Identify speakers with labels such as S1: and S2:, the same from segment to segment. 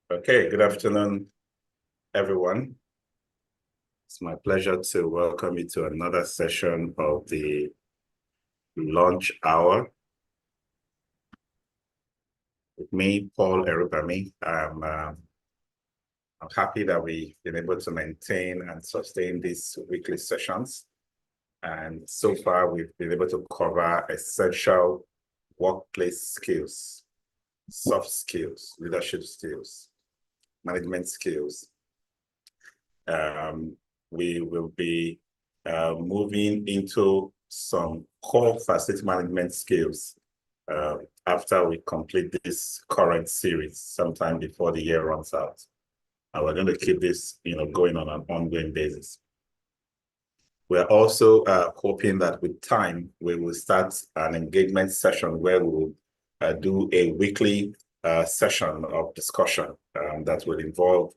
S1: Okay, good afternoon, everyone. It's my pleasure to welcome you to another session of the Launch Hour. With me, Paul Erubami. I'm happy that we've been able to maintain and sustain these weekly sessions. And so far, we've been able to cover essential workplace skills, soft skills, leadership skills, management skills. We will be moving into some core facility management skills after we complete this current series sometime before the year runs out. And we're going to keep this, going on an ongoing basis. We're also hoping that with time, we will start an engagement session where we'll do a weekly session of discussion that will involve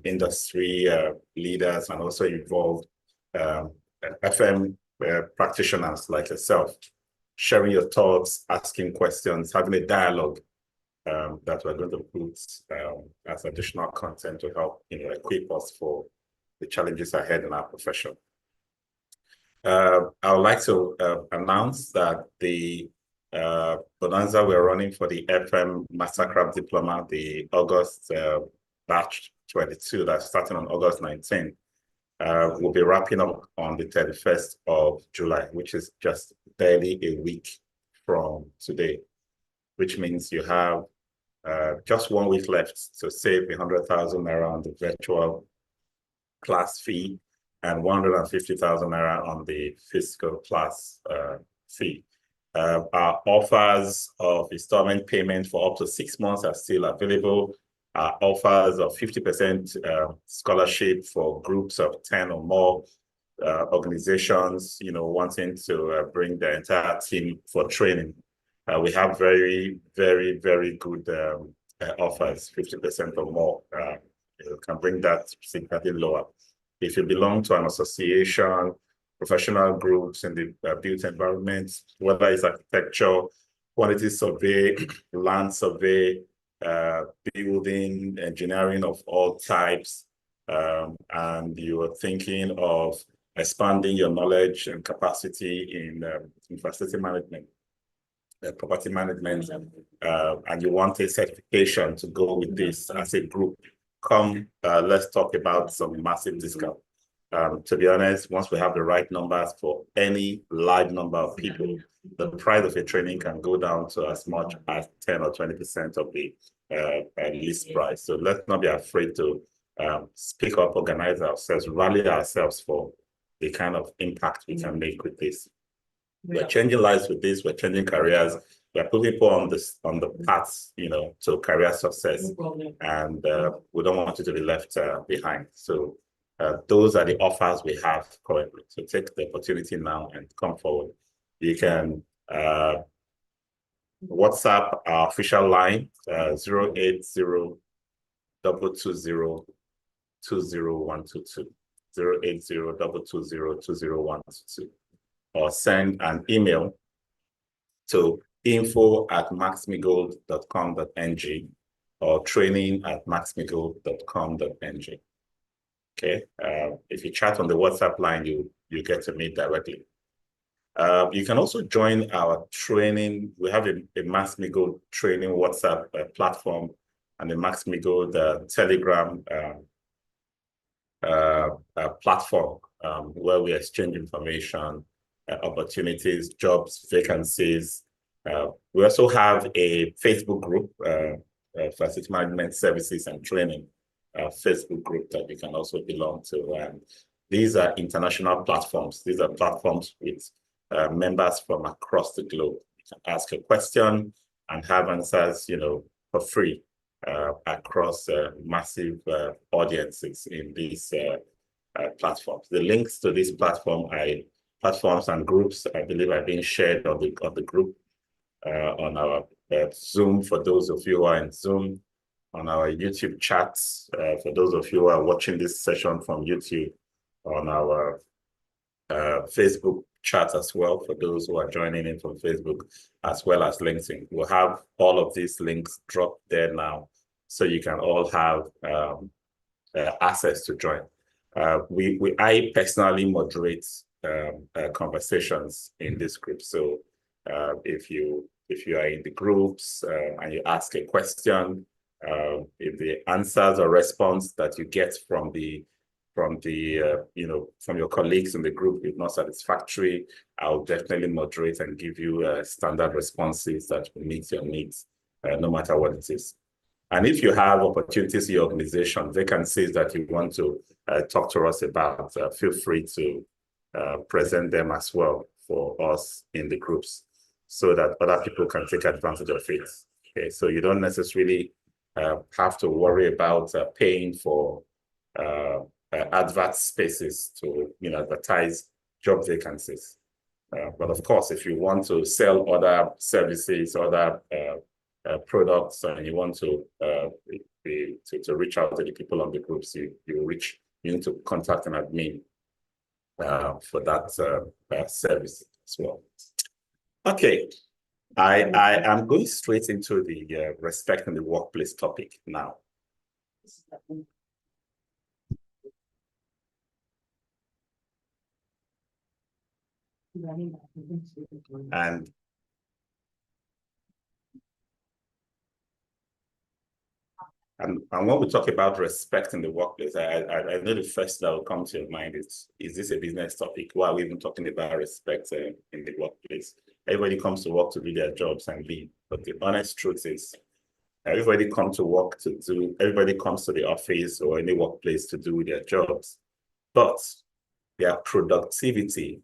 S1: industry leaders and also involve FM practitioners like yourself, sharing your thoughts, asking questions, having a dialogue that we're going to put as additional content to help equip us for the challenges ahead in our profession. I would like to announce that the bonanza we're running for the FM Mastercraft Diploma, the August batch 22, that's starting on August 19th, will be wrapping up on the 31st of July, which is just barely a week from today, which means you have just 1 week left to save 100,000 Naira on the virtual class fee and 150,000 Naira on the physical class fee. Our offers of installment payment for up to 6 months are still available. Our offers of 50% scholarship for groups of 10 or more organizations, wanting to bring the entire team for training. We have very, very, very good offers, 50% or more. You can bring that significantly lower. If you belong to an association, professional groups in the built environment, whether it's architecture, quantity survey, land survey, building, engineering of all types, and you are thinking of expanding your knowledge and capacity in facility management, property management, and you want a certification to go with this as a group, come, let's talk about some massive discount. To be honest, once we have the right numbers for any live number of people, the price of a training can go down to as much as 10 or 20% of the list price. So let's not be afraid to speak up, organize ourselves, rally ourselves for the kind of impact we can make with this. We're changing lives with this, we're changing careers, we're putting people on the paths, to career success, and we don't want you to be left behind. So those are the offers we have currently. So take the opportunity now and come forward. You can WhatsApp our official line, 080-220-20122, 080-220-20122, or send an email to info@maxmigold.com.ng or training@maxmigold.com.ng. Okay, if you chat on the WhatsApp line, you get to me directly. You can also join our training. We have a Max-Migold training WhatsApp platform and a Max-Migold Telegram platform where we exchange information, opportunities, jobs, vacancies. We also have a Facebook group, Facility Management Services and Training Facebook group that you can also belong to. These are international platforms. These are platforms with members from across the globe. You can ask a question and have answers, for free across massive audiences in these platforms. The links to these platforms and groups, I believe, are being shared on the group on our Zoom for those of you who are in Zoom, on our YouTube chats for those of you who are watching this session from YouTube, on our Facebook chat as well for those who are joining in from Facebook, as well as LinkedIn. We'll have all of these links dropped there now so you can all have access to join. I personally moderate conversations in this group. So if you are in the groups and you ask a question, if the answers or response that you get from your colleagues in the group is not satisfactory, I'll definitely moderate and give you standard responses that will meet your needs, no matter what it is. And if you have opportunities in your organization, vacancies that you want to talk to us about, feel free to present them as well for us in the groups so that other people can take advantage of it. Okay, so you don't necessarily have to worry about paying for advert spaces to advertise job vacancies. But of course, if you want to sell other services, other products, and you want to reach out to the people on the groups, you need to contact an admin for that service as well. Okay, I am going straight into the respect in the workplace topic now. And when we talk about respect in the workplace, I know the first that will come to your mind is this a business topic? Why are we even talking about respect in the workplace? Everybody comes to work to do their jobs and leave. But the honest truth is, everybody comes to the office or any workplace to do their jobs. But their productivity,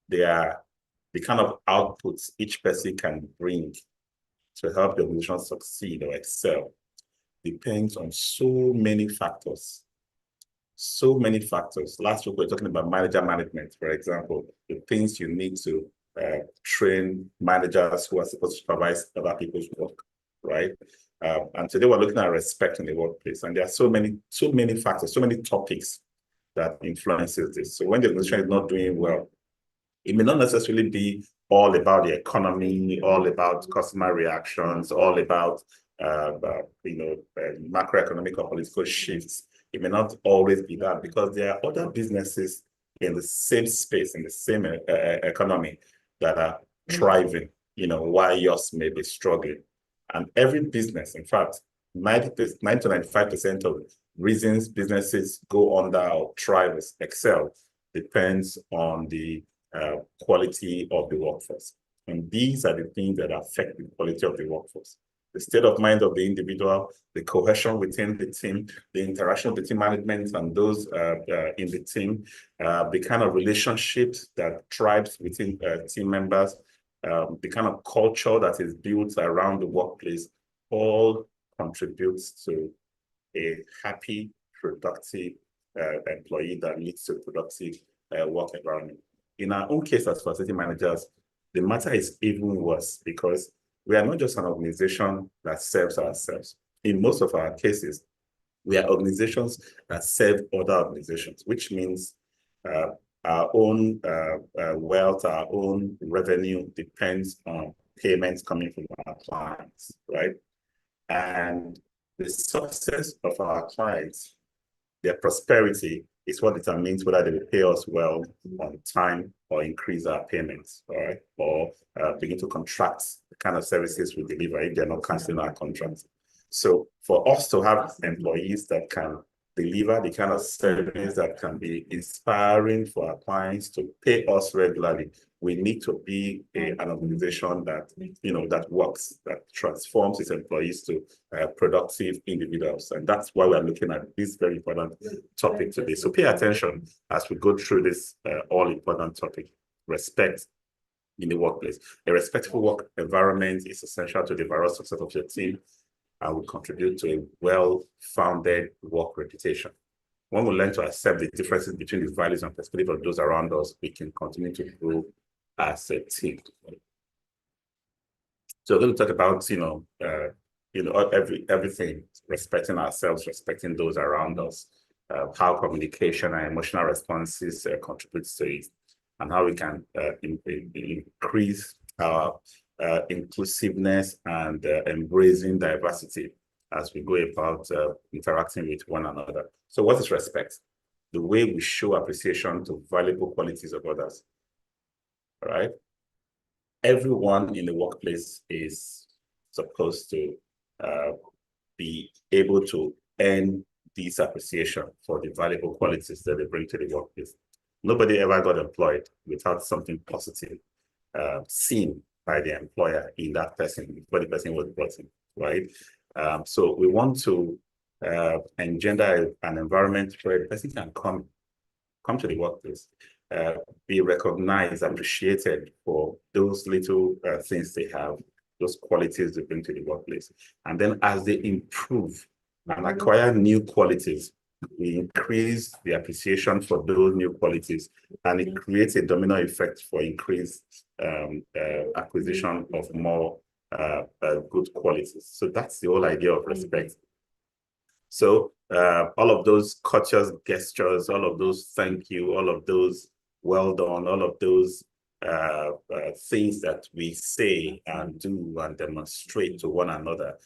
S1: the kind of outputs each person can bring to help the organization succeed or excel depends on so many factors. So many factors. Last week, we were talking about manager management, for example, the things you need to train managers who are supposed to supervise other people's work, right? And today we're looking at respect in the workplace. And there are so many factors, so many topics that influences this. So when the organization is not doing well, it may not necessarily be all about the economy, all about customer reactions, all about macroeconomic or political shifts. It may not always be that, because there are other businesses in the same space, in the same economy, that are thriving, while yours may be struggling. And every business, in fact, 90 to 95% of reasons businesses go under or thrive, excel, depends on the quality of the workforce. And these are the things that affect the quality of the workforce. The state of mind of the individual, the cohesion within the team, the interaction between management and those in the team, the kind of relationships that thrives within team members, the kind of culture that is built around the workplace, all contributes to a happy, productive employee that leads to a productive work environment. In our own case as facility managers, the matter is even worse, because we are not just an organization that serves ourselves. In most of our cases, we are organizations that serve other organizations, which means our own wealth, our own revenue depends on payments coming from our clients, right? And the success of our clients, their prosperity, is what determines whether they will pay us well on time or increase our payments, all right? Or begin to contract the kind of services we deliver if they're not canceling our contracts. So for us to have employees that can deliver the kind of service that can be inspiring for our clients to pay us regularly, we need to be an organization that, that works, that transforms its employees to productive individuals. And that's why we're looking at this very important topic today. So pay attention as we go through this all-important topic, respect in the workplace. A respectful work environment is essential to the overall success of your team and will contribute to a well-founded work reputation. When we learn to accept the differences between the values and perspective of those around us, we can continue to grow as a team. So we're going to talk about, everything, respecting ourselves, respecting those around us, how communication and emotional responses contribute to it, and how we can increase our inclusiveness and embracing diversity as we go about interacting with one another. So what is respect? The way we show appreciation to valuable qualities of others, all right? Everyone in the workplace is supposed to be able to earn this appreciation for the valuable qualities that they bring to the workplace. Nobody ever got employed without something positive seen by the employer in that person before the person was brought in, right? So we want to engender an environment where the person can come to the workplace, be recognized, appreciated for those little things they have, those qualities they bring to the workplace. And then as they improve and acquire new qualities, we increase the appreciation for those new qualities, and it creates a domino effect for increased acquisition of more good qualities. So that's the whole idea of respect. So all of those courteous gestures, all of those thank you, all of those well done, all of those things that we say and do and demonstrate to one another,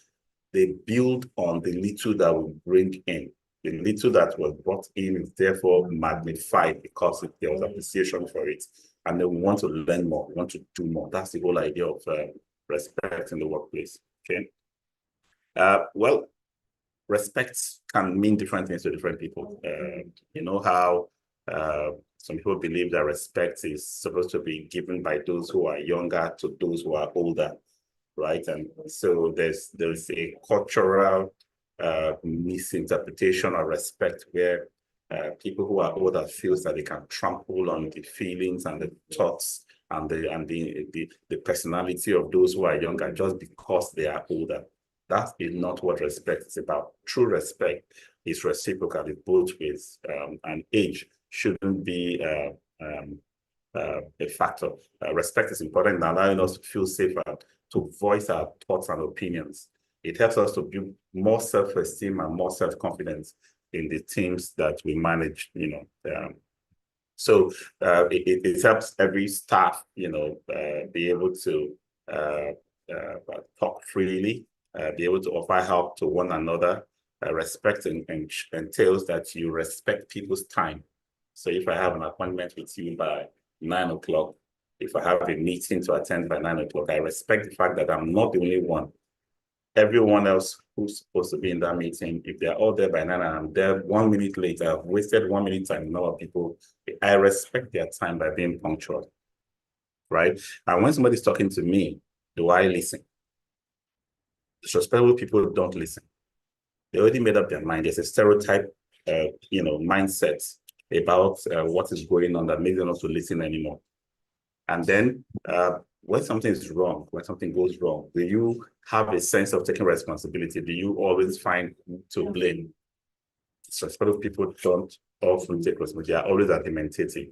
S1: they build on the little that we bring in. The little that was brought in is therefore magnified because there was appreciation for it. And then we want to learn more, we want to do more. That's the whole idea of respect in the workplace, okay? Well, respect can mean different things to different people. You know how some people believe that respect is supposed to be given by those who are younger to those who are older, right? And so there's a cultural misinterpretation of respect where people who are older feels that they can trample on the feelings and the thoughts and the personality of those who are younger just because they are older. That is not what respect is about. True respect is reciprocal, it's both ways, and age shouldn't be a factor. Respect is important in allowing us to feel safer, to voice our thoughts and opinions. It helps us to build more self-esteem and more self-confidence in the teams that we manage, So it helps every staff, be able to talk freely, be able to offer help to one another. Respect entails that you respect people's time. So if I have an appointment with you by 9 o'clock, if I have a meeting to attend by 9 o'clock, I respect the fact that I'm not the only one. Everyone else who's supposed to be in that meeting, if they're all there by 9 and I'm there 1 minute later, I've wasted 1 minute time in other people, I respect their time by being punctual, right? And when somebody's talking to me, do I listen? Disrespectful people don't listen. They already made up their mind. There's a stereotype, mindset about what is going on that makes them not to listen anymore. And then when something is wrong, when something goes wrong, do you have a sense of taking responsibility? Do you always find who to blame? Disrespectful people don't often take responsibility. They are always argumentative.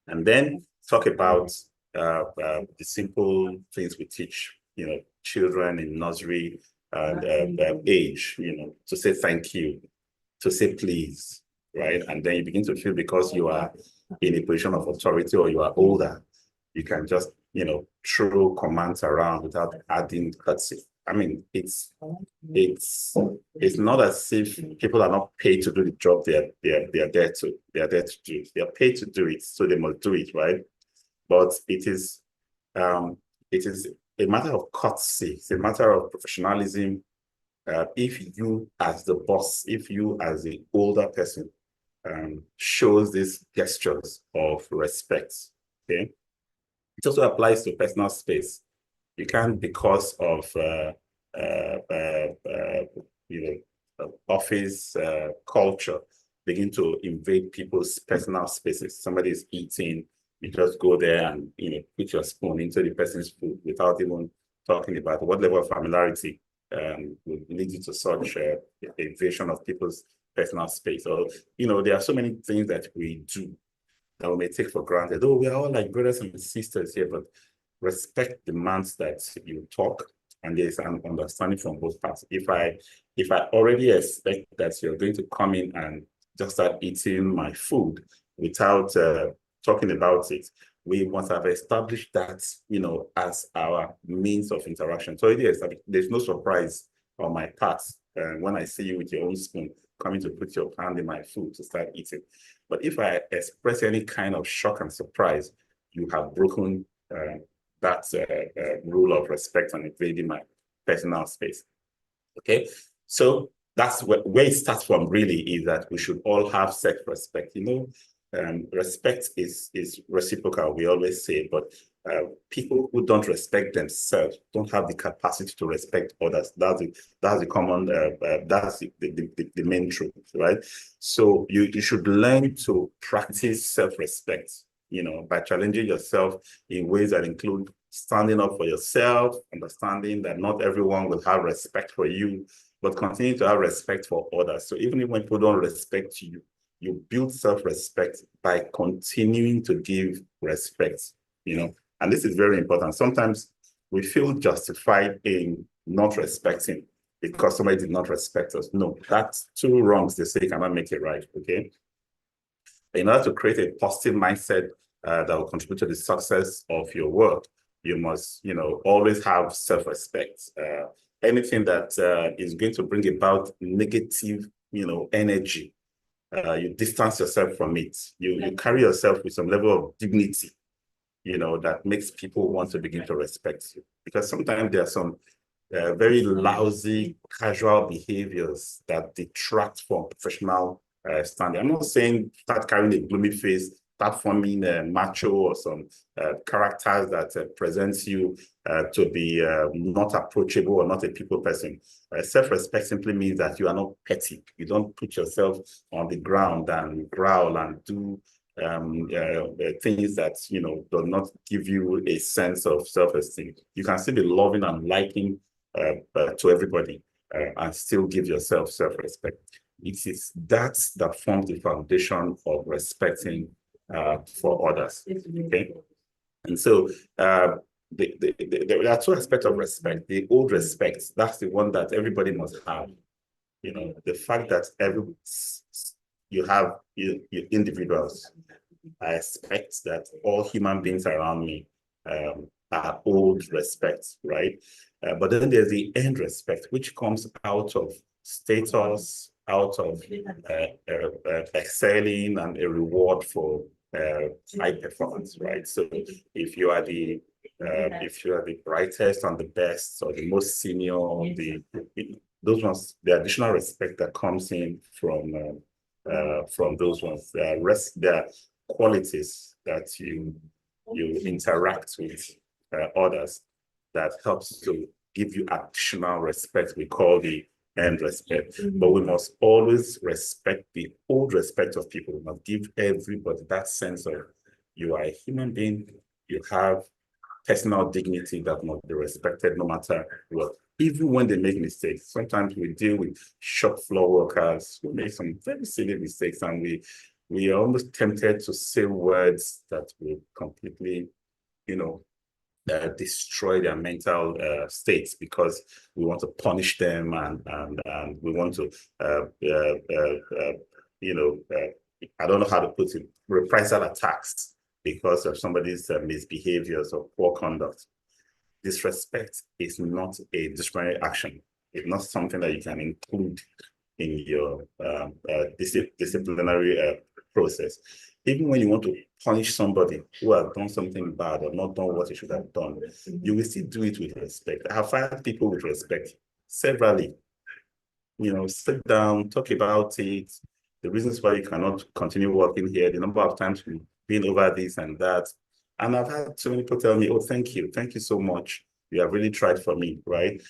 S1: And then talk about the simple things we teach, children in nursery and age, to say thank you, to say please, right? And then you begin to feel because you are in a position of authority or you are older, you can just, throw commands around without adding courtesy. I mean, it's not as if people are not paid to do the job they are there to do. They are paid to do it, so they must do it, right? But it is a matter of courtesy. It's a matter of professionalism. If you as the boss, if you as the older person shows these gestures of respect, okay? It also applies to personal space. You can't, because of office culture, begin to invade people's personal spaces. Somebody is eating, you just go there and put your spoon into the person's food without even talking about what level of familiarity would lead you to such invasion of people's personal space. Or there are so many things that we do that we may take for granted. Oh, we are all like brothers and sisters here, but respect demands that you talk and there's an understanding from both parts. If I already expect that you're going to come in and just start eating my food without talking about it, we must have established that, as our means of interaction. So it is, there's no surprise on my part. When I see you with your own spoon coming to put your hand in my food to start eating. But if I express any kind of shock and surprise, you have broken that rule of respect and invading my personal space. Okay, so that's where it starts from. Really, is that we should all have self-respect. Respect is reciprocal. We always say, but people who don't respect themselves don't have the capacity to respect others. That's the common. That's the main truth, right? So you should learn to practice self-respect. By challenging yourself in ways that include standing up for yourself, understanding that not everyone will have respect for you, but continue to have respect for others. So even when people don't respect you, you build self-respect by continuing to give respect, and this is very important. Sometimes we feel justified in not respecting because somebody did not respect us. No, that's two wrongs they say cannot make it right, okay? In order to create a positive mindset that will contribute to the success of your work, you must, always have self-respect. Anything that is going to bring about negative, energy, you distance yourself from it. You carry yourself with some level of dignity, that makes people want to begin to respect you. Because sometimes there are some very lousy, casual behaviors that detract from professional standing. I'm not saying start carrying a gloomy face, start forming macho or some characters that presents you to be not approachable or not a people person. Self-respect simply means that you are not petty. You don't put yourself on the ground and growl and do things that, do not give you a sense of self-esteem. You can still be loving and liking to everybody and still give yourself self-respect. It is that forms the foundation of respecting for others. Okay, and so there are two aspects of respect. The old respect, that's the one that everybody must have. The fact that you have individuals. I expect that all human beings around me are old respect, right? But then there's the end respect, which comes out of status, out of excelling and a reward for high performance, right? So if you are the brightest and the best or the most senior, those ones, the additional respect that comes in from those ones, there are qualities that you interact with others that helps to give you additional respect. We call the end respect. But we must always respect the old respect of people. We must give everybody that sense of you are a human being, you have personal dignity that must be respected no matter what. Even when they make mistakes, sometimes we deal with shop floor workers who make some very silly mistakes, and we are almost tempted to say words that will completely, destroy their mental states because we want to punish them and we want to, I don't know how to put it, reprisal attacks because of somebody's misbehaviors or poor conduct. Disrespect is not a disciplinary action. It's not something that you can include in your disciplinary process. Even when you want to punish somebody who has done something bad or not done what he should have done, you will still do it with respect. I have fired people with respect severally. Sit down, talk about it, the reasons why you cannot continue working here, the number of times we've been over this and that. And I've had so many people tell me, oh, thank you so much. You have really tried for me, right?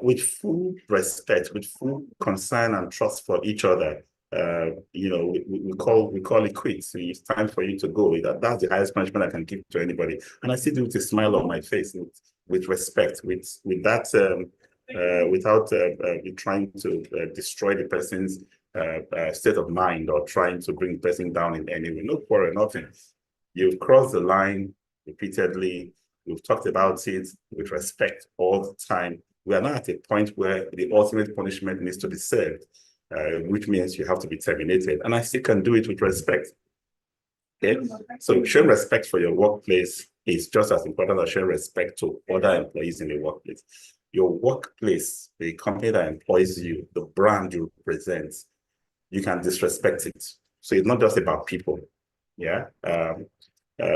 S1: With full respect, with full concern and trust for each other, we call it quits. It's time for you to go. That's the highest punishment I can give to anybody. And I still do it with a smile on my face, with respect, with that, without trying to destroy the person's state of mind or trying to bring the person down in any way. No quarrel, nothing. You've crossed the line repeatedly. We've talked about it with respect all the time. We are now at a point where the ultimate punishment needs to be served, which means you have to be terminated. And I still can do it with respect. Okay? So showing respect for your workplace is just as important as showing respect to other employees in the workplace. your workplace, the company that employs you, the brand you represent, you can disrespect it. So it's not just about people. Yeah.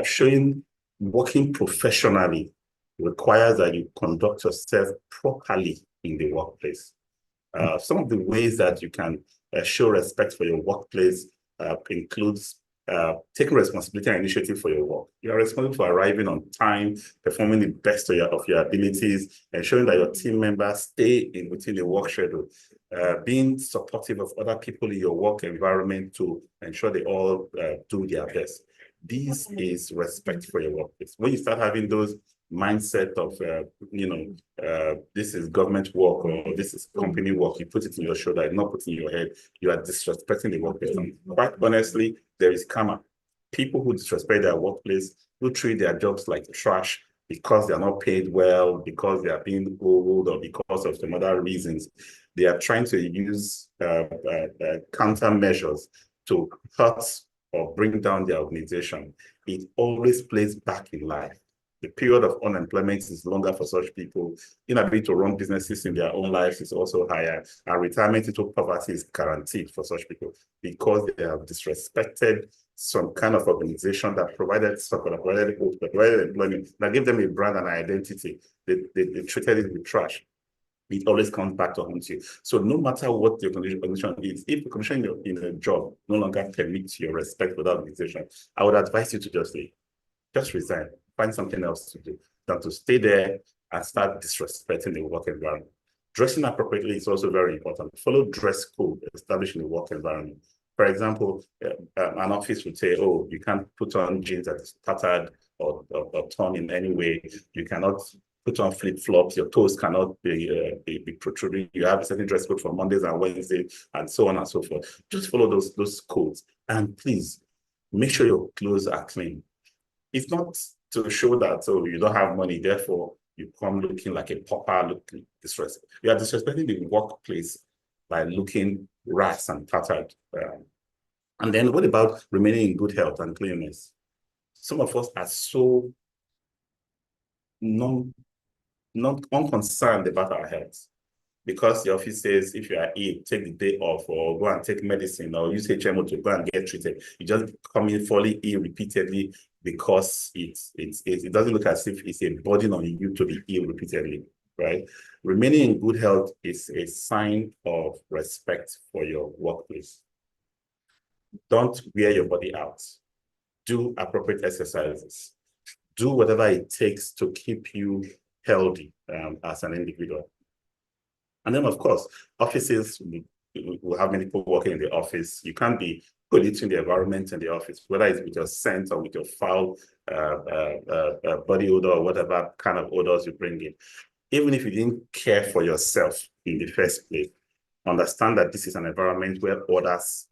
S1: Showing working professionally requires that you conduct yourself properly in the workplace. Some of the ways that you can show respect for your workplace includes taking responsibility and initiative for your work. You are responsible for arriving on time, performing the best of your abilities, ensuring that your team members stay within the work schedule, being supportive of other people in your work environment to ensure they all do their best. This is respect for your workplace. When you start having those mindset of, this is government work or this is company work, you put it in your shoulder, not put it in your head, you are disrespecting the workplace. And quite honestly, there is karma. People who disrespect their workplace, who treat their jobs like trash because they are not paid well, because they are being old, or because of some other reasons, they are trying to use countermeasures to hurt or bring down their organization. It always plays back in life. The period of unemployment is longer for such people. Inability to run businesses in their own lives is also higher. And retirement into poverty is guaranteed for such people because they have disrespected some kind of organization that provided support, provided employment, that gave them a brand and identity. They treated it with trash. It always comes back to haunt you. So no matter what the condition is, if the condition in a job no longer permits your respect for that organization, I would advise you to just resign, find something else to do, than to stay there and start disrespecting the work environment. Dressing appropriately is also very important. Follow dress code established in the work environment. For example, an office would say, oh, you can't put on jeans that is tattered or torn in any way. You cannot put on flip-flops. Your toes cannot be protruding. You have a certain dress code for Mondays and Wednesdays, and so on and so forth. Just follow those codes. And please, make sure your clothes are clean. It's not to show that, so you don't have money, therefore you come looking like a pauper, looking disrespectful. You are disrespecting the workplace by looking rash and tattered. And then what about remaining in good health and cleanliness? Some of us are so not unconcerned about our health. Because the office says if you are ill, take the day off or go and take medicine or use HMO to go and get treated. You just come in falling ill repeatedly because it doesn't look as if it's a burden on you to be ill repeatedly, right? Remaining in good health is a sign of respect for your workplace. Don't wear your body out. Do appropriate exercises. Do whatever it takes to keep you healthy as an individual. And then, of course, offices will have many people working in the office. You can't be polluting the environment in the office, whether it's with your scent or with your foul body odor or whatever kind of odors you bring in. Even if you didn't care for yourself in the first place, understand that this is an environment where others,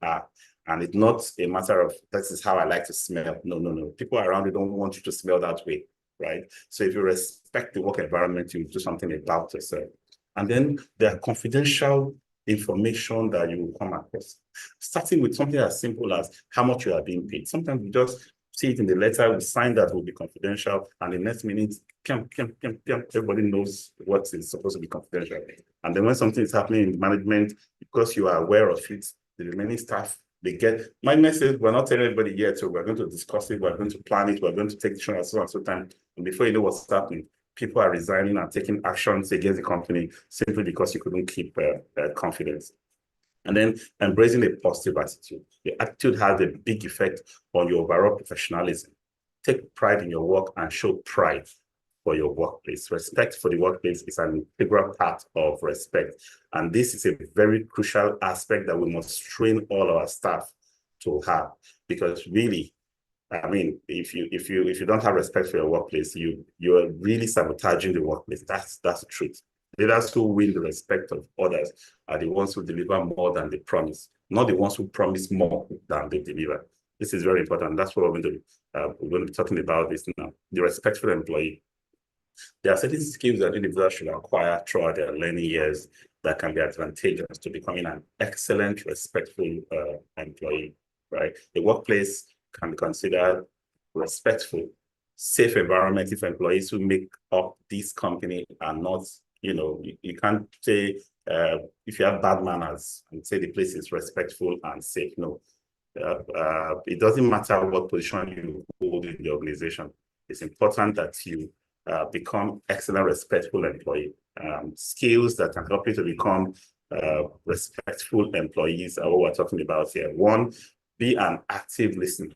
S1: are. And it's not a matter of, this is how I like to smell. No. People around you don't want you to smell that way, right? So if you respect the work environment, you do something about yourself. And then there are confidential information that you will come across, starting with something as simple as how much you are being paid. Sometimes we just see it in the letter, we sign that will be confidential, and the next minute, everybody knows what is supposed to be confidential. And then when something is happening in management, because you are aware of it, the remaining staff, they get, management says, we're not telling everybody yet, so we're going to discuss it, we're going to plan it, we're going to take action at so and so time. And before you know what's happening, people are resigning and taking actions against the company simply because you couldn't keep confidence. And then embracing a positive attitude. The attitude has a big effect on your overall professionalism. Take pride in your work and show pride for your workplace. Respect for the workplace is an integral part of respect. And this is a very crucial aspect that we must train all our staff to have, because really, I mean, if you don't have respect for your workplace, you're really sabotaging the workplace. That's the truth. Leaders who win the respect of others are the ones who deliver more than they promise, not the ones who promise more than they deliver. This is very important. That's what we're going to be talking about this now. The respectful employee. There are certain skills that individuals should acquire throughout their learning years that can be advantageous to becoming an excellent, respectful employee, right? The workplace can be considered respectful, safe environment if employees who make up this company are not You can't say, if you have bad manners and say the place is respectful and safe. No. It doesn't matter what position you hold in the organization. It's important that you become excellent, respectful employee. Skills that can help you to become respectful employees are what we're talking about here. One, be an active listener.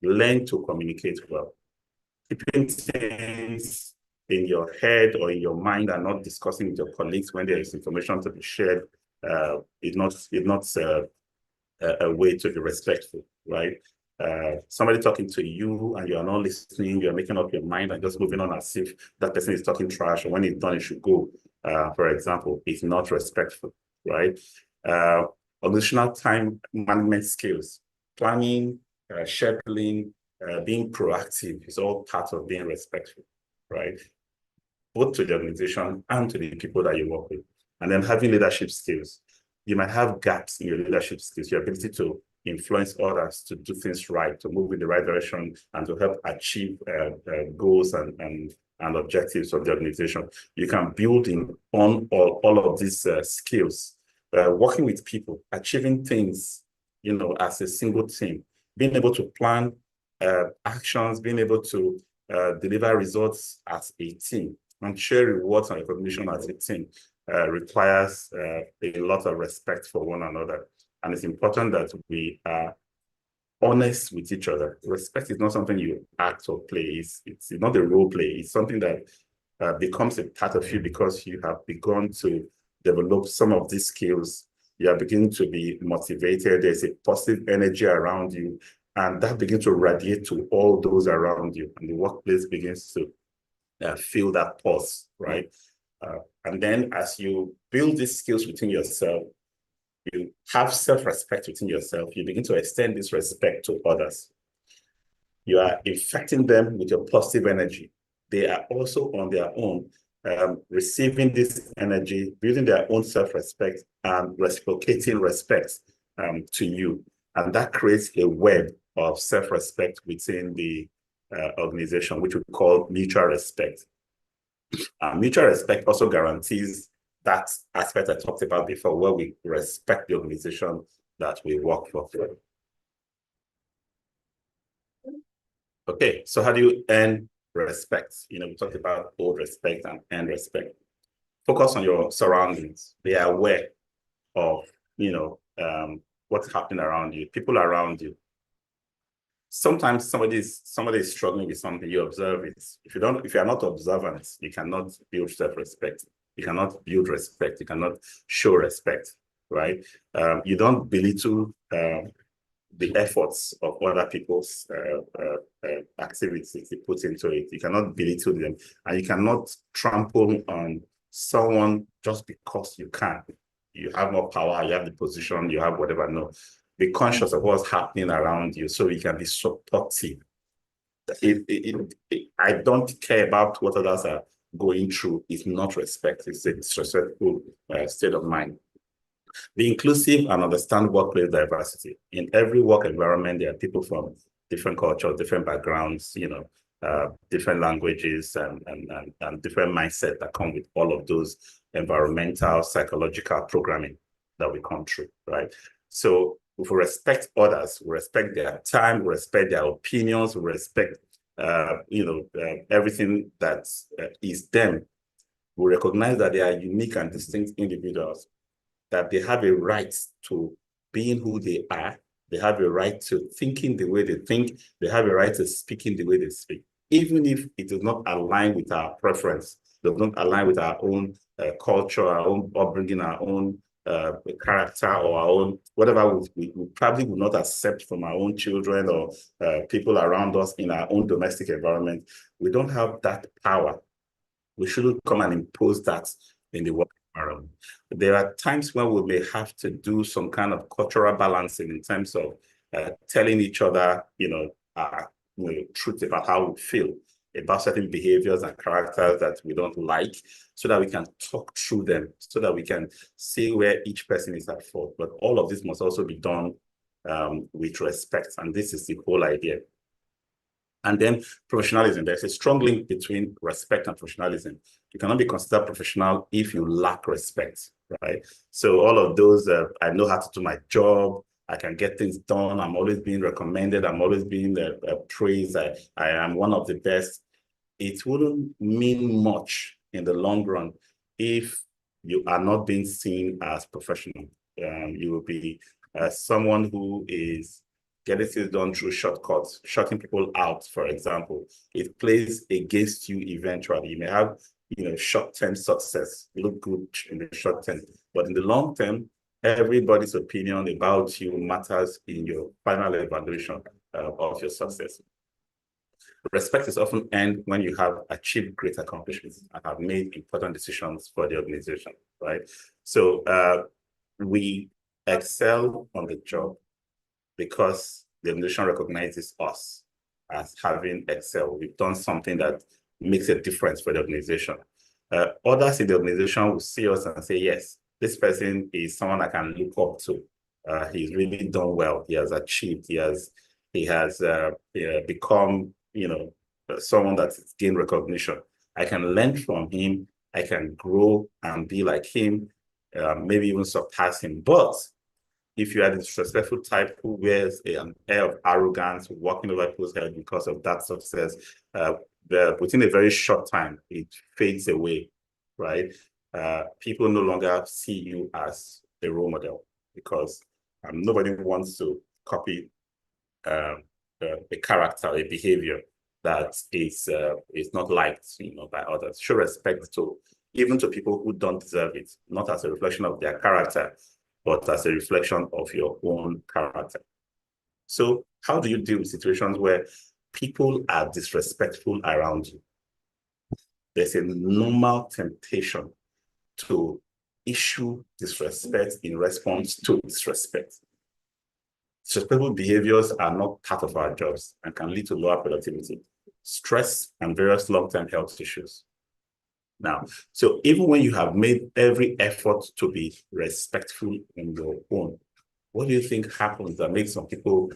S1: Learn to communicate well. Keeping things in your head or in your mind and not discussing with your colleagues when there is information to be shared is not a way to be respectful, right? Somebody talking to you and you are not listening, you're making up your mind and just moving on as if that person is talking trash, or when it's done, it should go, for example, is not respectful, right? Organizational time management skills, planning, scheduling, being proactive is all part of being respectful, right? Both to the organization and to the people that you work with. And then having leadership skills. You might have gaps in your leadership skills, your ability to influence others, to do things right, to move in the right direction, and to help achieve goals and objectives of the organization. You can build on all of these skills, working with people, achieving things, as a single team, being able to plan actions, being able to deliver results as a team, and share rewards and recognition as a team. Requires a lot of respect for one another. And it's important that we are honest with each other. Respect is not something you act or play. It's not a role play. It's something that becomes a part of you because you have begun to develop some of these skills. You are beginning to be motivated. There's a positive energy around you, and that begins to radiate to all those around you. And the workplace begins to feel that pulse, right? And then as you build these skills within yourself, you have self-respect within yourself, you begin to extend this respect to others. You are infecting them with your positive energy. They are also on their own receiving this energy, building their own self-respect and reciprocating respect to you. And that creates a web of self-respect within the organization, which we call mutual respect. Mutual respect also guarantees that aspect I talked about before, where we respect the organization that we work for. Okay, so how do you earn respect? We talked about old respect and earn respect. Focus on your surroundings. Be aware of, what's happening around you, people around you. Sometimes somebody is struggling with something, you observe it. If you are not observant, you cannot build self-respect. You cannot build respect. You cannot show respect, right? You don't belittle the efforts of other people's activities they put into it. You cannot belittle them, and you cannot trample on someone just because you can. You have more power, you have the position, you have whatever. No. Be conscious of what's happening around you so you can be supportive. I don't care about what others are going through. It's not respect. It's a disrespectful state of mind. Be inclusive and understand workplace diversity. In every work environment, there are people from different cultures, different backgrounds, different languages and different mindsets that come with all of those environmental, psychological programming that we come through, right? So if we respect others, we respect their time, we respect their opinions, we respect, everything that is them. We recognize that they are unique and distinct individuals, that they have a right to being who they are. They have a right to thinking the way they think. They have a right to speaking the way they speak, even if it does not align with our preference, does not align with our own culture, our own upbringing, our own character, or our own whatever we probably would not accept from our own children or people around us in our own domestic environment. We don't have that power. We shouldn't come and impose that in the work environment. There are times when we may have to do some kind of cultural balancing in terms of telling each other, truth about how we feel about certain behaviors and characters that we don't like, so that we can talk through them, so that we can see where each person is at fault. But all of this must also be done with respect. And this is the whole idea. And then professionalism. There's a strong link between respect and professionalism. You cannot be considered professional if you lack respect, right? So all of those, I know how to do my job. I can get things done. I'm always being recommended. I'm always being praised. I am one of the best. It wouldn't mean much in the long run if you are not being seen as professional. You will be someone who is getting things done through shortcuts, shutting people out, for example. It plays against you eventually. You may have, short-term success, look good in the short term, but in the long term, everybody's opinion about you matters in your final evaluation of your success. Respect is often earned when you have achieved great accomplishments and have made important decisions for the organization, right? So we excel on the job because the organization recognizes us as having excelled. We've done something that makes a difference for the organization. Others in the organization will see us and say, yes, this person is someone I can look up to. He's really done well. He has achieved. He has become, someone that's gained recognition. I can learn from him. I can grow and be like him, maybe even surpass him. But if you are the disrespectful type who wears an air of arrogance, walking over people's head because of that success, within a very short time, it fades away, right? People no longer see you as a role model because nobody wants to copy a character, a behavior that is not liked, by others. Show respect to even to people who don't deserve it, not as a reflection of their character, but as a reflection of your own character. So how do you deal with situations where people are disrespectful around you? There's a normal temptation to issue disrespect in response to disrespect. Disrespectful behaviors are not part of our jobs and can lead to lower productivity, stress, and various long-term health issues. Now, so even when you have made every effort to be respectful in your own, what do you think happens that makes some people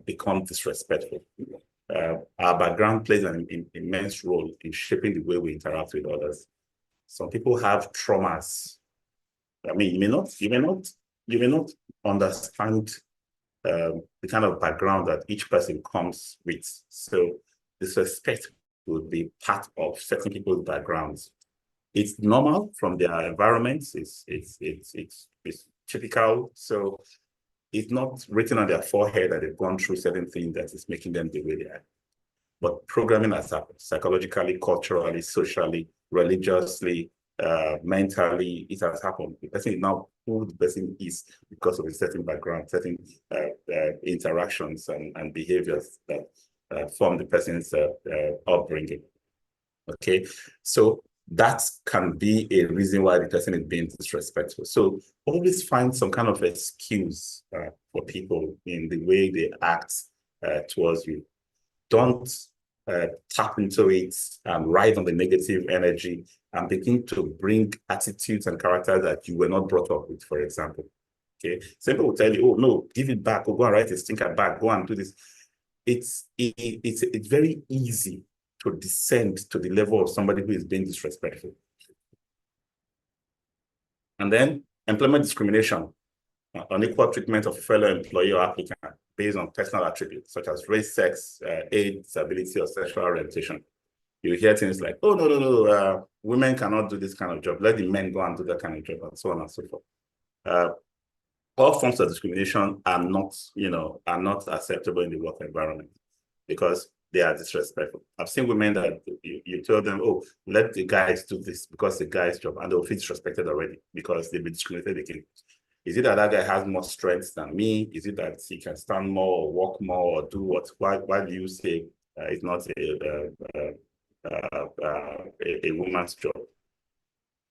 S1: become disrespectful? Our background plays an immense role in shaping the way we interact with others. Some people have traumas. I mean, you may not understand the kind of background that each person comes with. So disrespect would be part of certain people's backgrounds. It's normal from their environments. It's typical. So it's not written on their forehead that they've gone through certain things that is making them the way they are. But programming has happened psychologically, culturally, socially, religiously, mentally. It has happened. The person is now who the person is because of a certain background, certain interactions and behaviors that from the person's upbringing. Okay, so that can be a reason why the person is being disrespectful. So always find some kind of excuse for people in the way they act towards you. Don't tap into it and ride on the negative energy and begin to bring attitudes and characters that you were not brought up with, for example. Okay, some people will tell you, oh no, give it back, or go and write a stinker back, go and do this. It's very easy to descend to the level of somebody who is being disrespectful. And then employment discrimination, unequal treatment of fellow employee or applicant based on personal attributes such as race, sex, age, disability, or sexual orientation. You hear things like, oh, no, women cannot do this kind of job. Let the men go and do that kind of job, and so on and so forth. All forms of discrimination are not acceptable in the work environment because they are disrespectful. I've seen women that you tell them, oh, let the guys do this because the guy's job, and they'll feel disrespected already because they've been discriminated against. Is it that that guy has more strength than me? Is it that he can stand more or walk more or do what? Why do you say it's not a woman's job?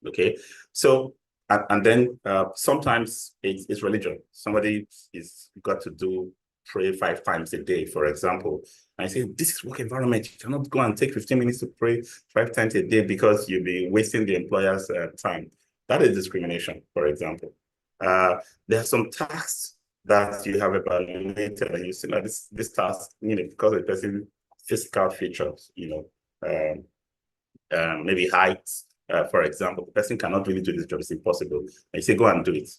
S1: Okay, so and then sometimes it's religion. Somebody is got to pray 5 times a day, for example. And I say, this is work environment. You cannot go and take 15 minutes to pray 5 times a day because you'll be wasting the employer's time. That is discrimination, for example. There are some tasks that you have evaluated and you see that this task, because of the person's physical features, maybe height, for example, the person cannot really do this job, it's impossible. And you say, go and do it.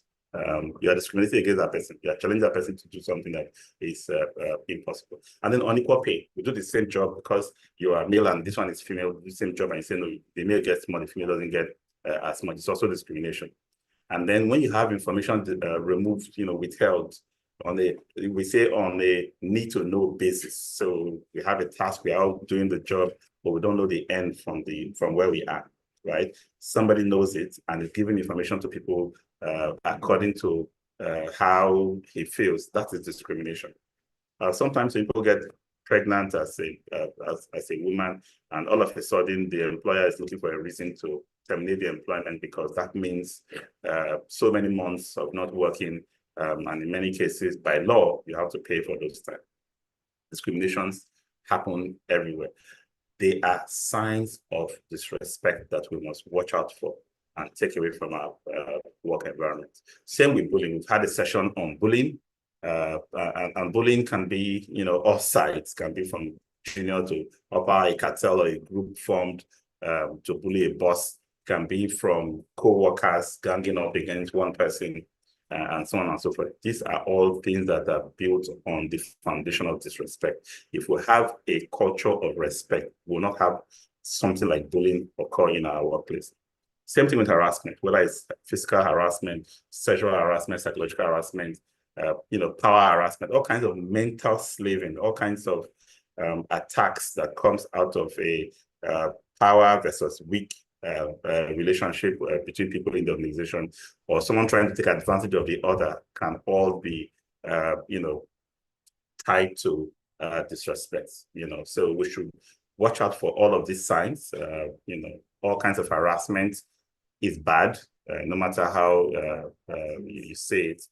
S1: You are discriminating against that person. You are challenging that person to do something that is impossible. And then unequal pay. We do the same job because you are male and this one is female, do the same job, and you say, no, the male gets more, the female doesn't get as much. It's also discrimination. And then when you have information removed, withheld, we say on a need to know basis. So we have a task, we are all doing the job, but we don't know the end from where we are, right? Somebody knows it and is giving information to people according to how he feels. That is discrimination. Sometimes people get pregnant as a woman, and all of a sudden the employer is looking for a reason to terminate the employment because that means so many months of not working, and in many cases, by law, you have to pay for those time. Discriminations happen everywhere. They are signs of disrespect that we must watch out for and take away from our work environment. Same with bullying. We've had a session on bullying, and bullying can be, all sides, can be from junior to upper, a cartel or a group formed to bully a boss, can be from co-workers ganging up against one person, and so on and so forth. These are all things that are built on the foundation of disrespect. If we have a culture of respect, we'll not have something like bullying occur in our workplace. Same thing with harassment, whether it's physical harassment, sexual harassment, psychological harassment, power harassment, all kinds of mental slaving, all kinds of attacks that comes out of a power versus weak relationship between people in the organization, or someone trying to take advantage of the other, can all be, tied to disrespect. So we should watch out for all of these signs. All kinds of harassment is bad, no matter how you say it.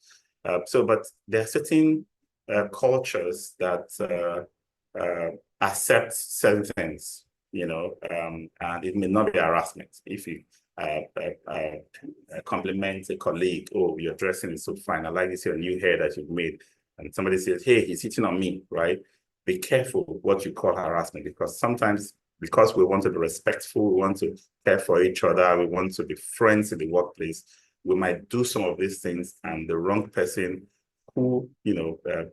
S1: But there are certain cultures that accept certain things, and it may not be harassment. If you compliment a colleague, oh, your dressing is so fine, I like this your new hair that you've made, and somebody says, hey, he's hitting on me, right? Be careful what you call harassment, because sometimes, because we want to be respectful, we want to care for each other, we want to be friends in the workplace, we might do some of these things, and the wrong person who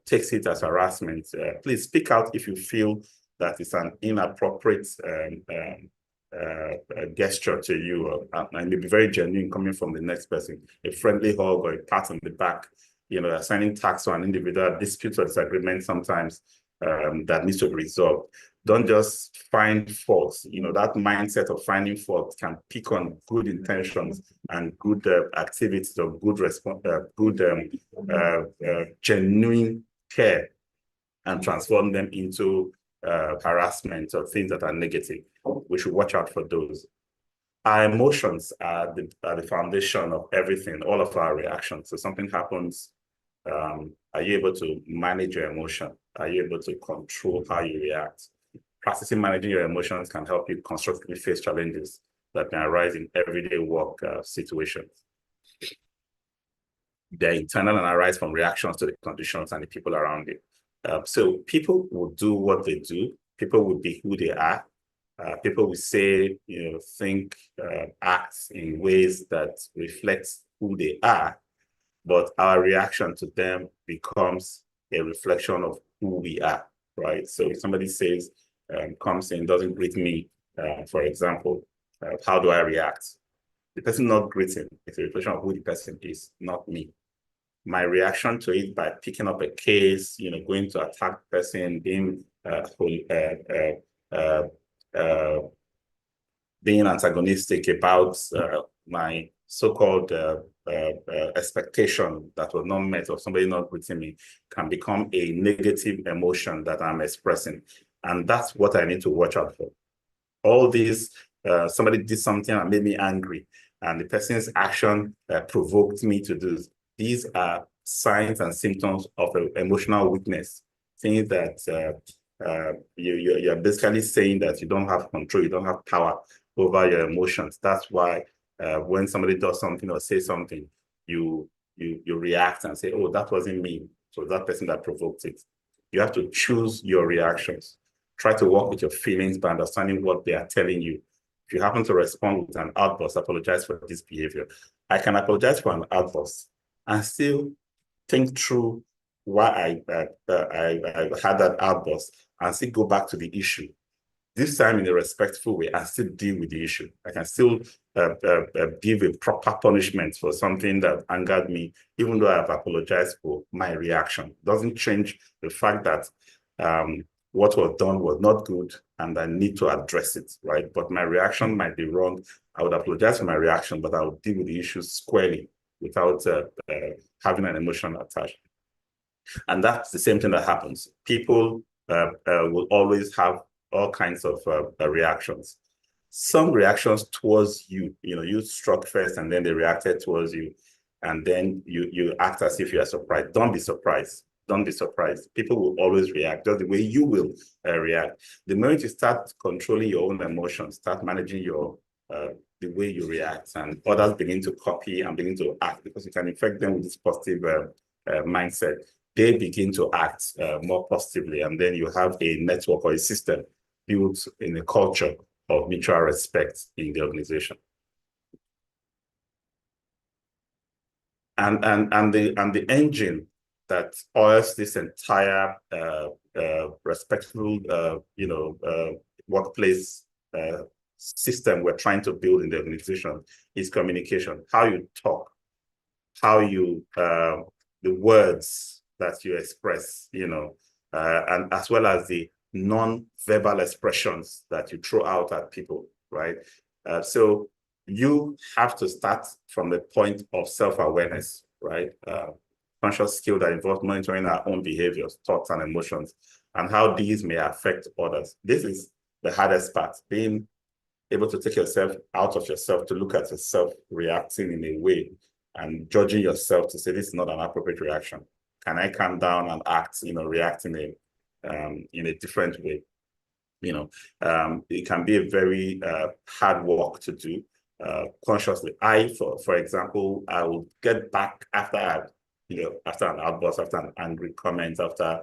S1: takes it as harassment, please speak out if you feel that it's an inappropriate gesture to you, and may be very genuine coming from the next person. A friendly hug or a pat on the back, assigning tasks to an individual, disputes or disagreement sometimes that needs to be resolved. Don't just find faults. That mindset of finding faults can pick on good intentions and good activities or good response, genuine care, and transform them into harassment or things that are negative. We should watch out for those. Our emotions are the foundation of everything, all of our reactions. So something happens, are you able to manage your emotion? Are you able to control how you react? Practicing managing your emotions can help you constructively face challenges that can arise in everyday work situations. They're internal and arise from reactions to the conditions and the people around you. So people will do what they do. People will be who they are. People will say, think, act in ways that reflect who they are. But our reaction to them becomes a reflection of who we are, right? So if somebody says, comes in, doesn't greet me, for example, how do I react? The person not greeting, it's a reflection of who the person is, not me. My reaction to it by picking up a case, going to attack the person, being antagonistic about my so-called expectation that was not met, or somebody not greeting me, can become a negative emotion that I'm expressing. And that's what I need to watch out for. All these, somebody did something and made me angry, and the person's action provoked me to do. These are signs and symptoms of emotional weakness, things that you're basically saying that you don't have control, you don't have power over your emotions. That's why when somebody does something or says something, you you react and say, oh, that wasn't me. So that person that provoked it. You have to choose your reactions. Try to work with your feelings by understanding what they are telling you. If you happen to respond with an outburst, apologize for this behavior. I can apologize for an outburst and still think through why I had that outburst and still go back to the issue. This time in a respectful way, I still deal with the issue. I can still give a proper punishment for something that angered me, even though I've apologized for my reaction. Doesn't change the fact that what was done was not good and I need to address it, right? But my reaction might be wrong. I would apologize for my reaction, but I would deal with the issue squarely without having an emotion attached. And that's the same thing that happens. People will always have all kinds of reactions. Some reactions towards you, you struck first and then they reacted towards you. And then you act as if you are surprised. Don't be surprised. Don't be surprised. People will always react just the way you will react. The moment you start controlling your own emotions, start managing the way you react, and others begin to copy and begin to act, because you can infect them with this positive mindset. They begin to act more positively, and then you have a network or a system built in a culture of mutual respect in the organization. And the engine that oils this entire respectful, workplace system we're trying to build in the organization is communication. How you talk, how you the words that you express, and as well as the non-verbal expressions that you throw out at people, right? So you have to start from the point of self-awareness, right? Conscious skill that involves monitoring our own behaviors, thoughts, and emotions, and how these may affect others. This is the hardest part, being able to take yourself out of yourself, to look at yourself reacting in a way and judging yourself to say, this is not an appropriate reaction. Can I calm down and act, react in a different way? It can be a very hard work to do consciously. For example, I will get back after after an outburst, after an angry comment, after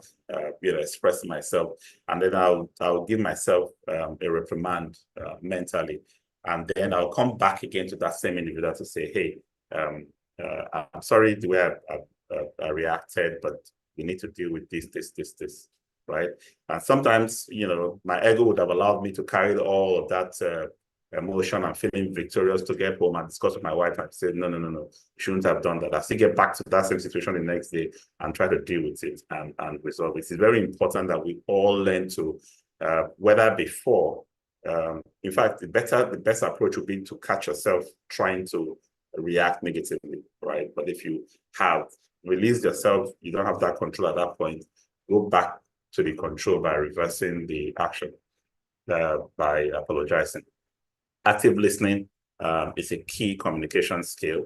S1: expressing myself, and then I'll give myself a reprimand mentally, and then I'll come back again to that same individual to say, hey, I'm sorry the way I reacted, but we need to deal with this, right? And sometimes, my ego would have allowed me to carry all of that emotion and feeling victorious to get home and discuss with my wife and say, no, you shouldn't have done that. I still get back to that same situation the next day and try to deal with it and resolve it. It's very important that we all learn to, whether before, in fact, the best approach would be to catch yourself trying to react negatively, right? But if you have released yourself, you don't have that control at that point, go back to the control by reversing the action, by apologizing. Active listening is a key communication skill.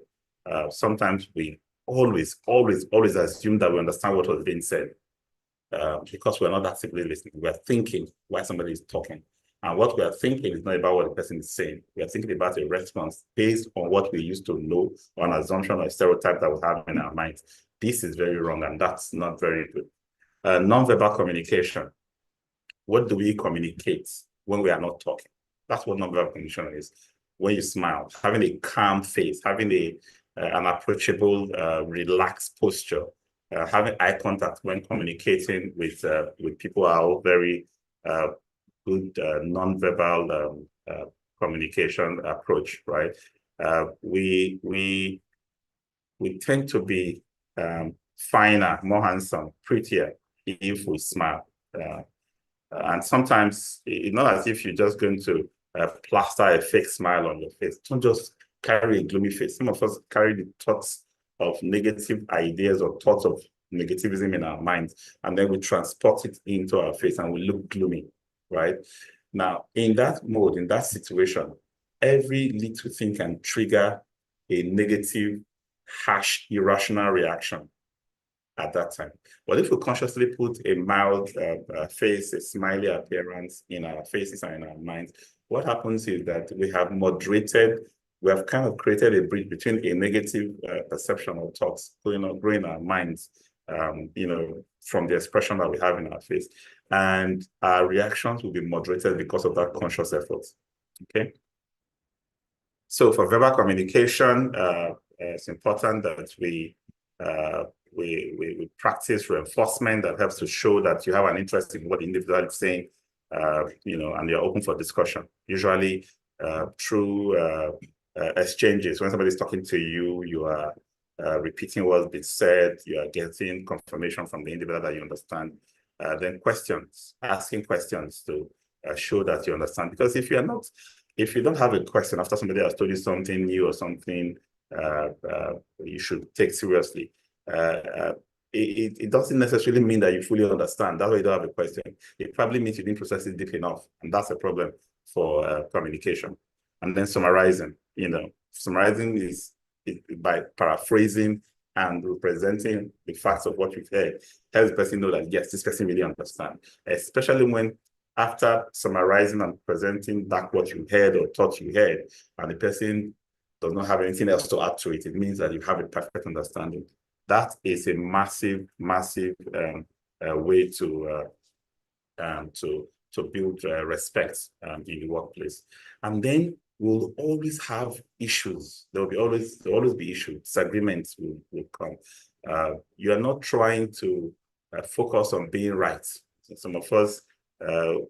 S1: Sometimes we always assume that we understand what was being said because we're not actively listening. We're thinking while somebody is talking. And what we are thinking is not about what the person is saying. We are thinking about a response based on what we used to know, or an assumption or a stereotype that we have in our minds. This is very wrong, and that's not very good. Non-verbal communication. What do we communicate when we are not talking? That's what nonverbal communication is. When you smile, having a calm face, having an approachable, relaxed posture, having eye contact when communicating with people are all very good nonverbal communication approach, right? We tend to be finer, more handsome, prettier if we smile. And sometimes it's not as if you're just going to plaster a fake smile on your face. Don't just carry a gloomy face. Some of us carry the thoughts of negative ideas or thoughts of negativism in our minds, and then we transport it into our face and we look gloomy, right? Now, in that mode, in that situation, every little thing can trigger a negative, harsh, irrational reaction at that time. But if we consciously put a mild face, a smiley appearance in our faces and in our minds, what happens is that we have moderated we have kind of created a bridge between a negative perception or thoughts, growing our minds, from the expression that we have in our face. And our reactions will be moderated because of that conscious effort. Okay. So for verbal communication, it's important that we practice reinforcement that helps to show that you have an interest in what the individual is saying, and you're open for discussion. Usually through exchanges, when somebody's talking to you, you are repeating what's been said, you are getting confirmation from the individual that you understand. Then questions, asking questions to show that you understand. Because if you don't have a question after somebody has told you something new or something you should take seriously, it doesn't necessarily mean that you fully understand. That's why you don't have a question. It probably means you didn't process it deep enough, and that's a problem for communication. And then summarizing, summarizing is by paraphrasing and representing the facts of what you've heard, helps the person know that, yes, this person really understands, especially when after summarizing and presenting back what you heard or thought you heard, and the person does not have anything else to add to it, it means that you have a perfect understanding. That is a massive, massive way to build respect in the workplace. And then we'll always have issues. There will always be issues. Disagreements will come. You are not trying to focus on being right. So some of us,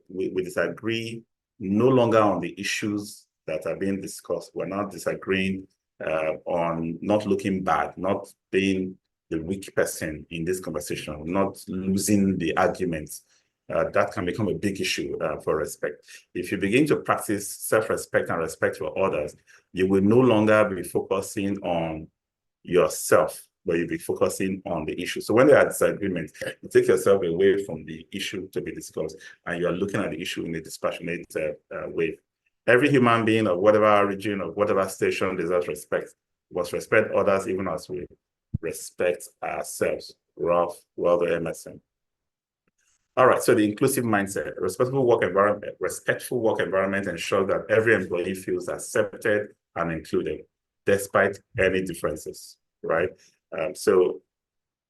S1: we disagree no longer on the issues that are being discussed. We're not disagreeing on not looking bad, not being the weak person in this conversation, not losing the arguments. That can become a big issue for respect. If you begin to practice self-respect and respect for others, you will no longer be focusing on yourself, but you'll be focusing on the issue. So when there are disagreements, you take yourself away from the issue to be discussed, and you're looking at the issue in a dispassionate way. Every human being of whatever origin, of whatever station deserves respect. We must respect others even as we respect ourselves. Ralph Waldo Emerson. All right, so the inclusive mindset, respectful work environment ensures that every employee feels accepted and included, despite any differences, right? So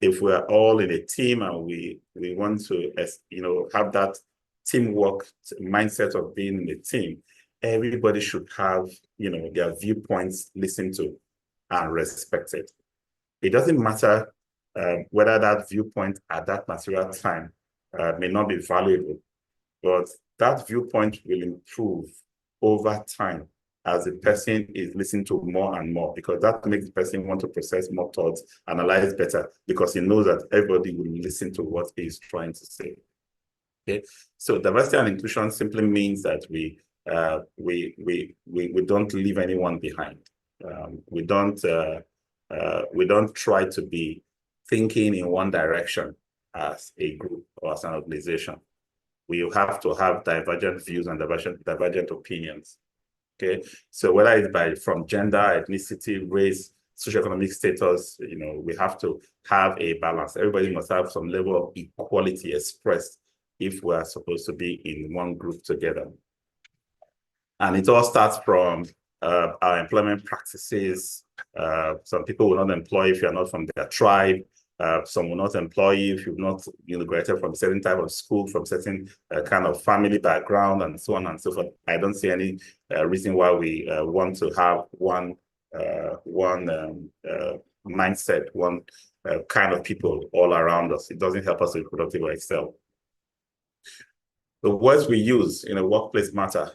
S1: if we're all in a team and we want to, have that teamwork mindset of being in a team, everybody should have, their viewpoints listened to and respected. It doesn't matter whether that viewpoint at that material time may not be valuable, but that viewpoint will improve over time as the person is listening to more and more, because that makes the person want to process more thoughts, analyze better, because he knows that everybody will listen to what he's trying to say. Okay, so diversity and inclusion simply means that we don't leave anyone behind. We don't try to be thinking in one direction as a group or as an organization. We have to have divergent views and divergent opinions. Okay, so whether it's from gender, ethnicity, race, socioeconomic status, we have to have a balance. Everybody must have some level of equality expressed if we are supposed to be in one group together. And it all starts from our employment practices. Some people will not employ if you're not from their tribe. Some will not employ you if you've not graduated from a certain type of school, from certain kind of family background, and so on and so forth. I don't see any reason why we want to have one mindset, one kind of people all around us. It doesn't help us to be productive or excel. The words we use in a workplace matter.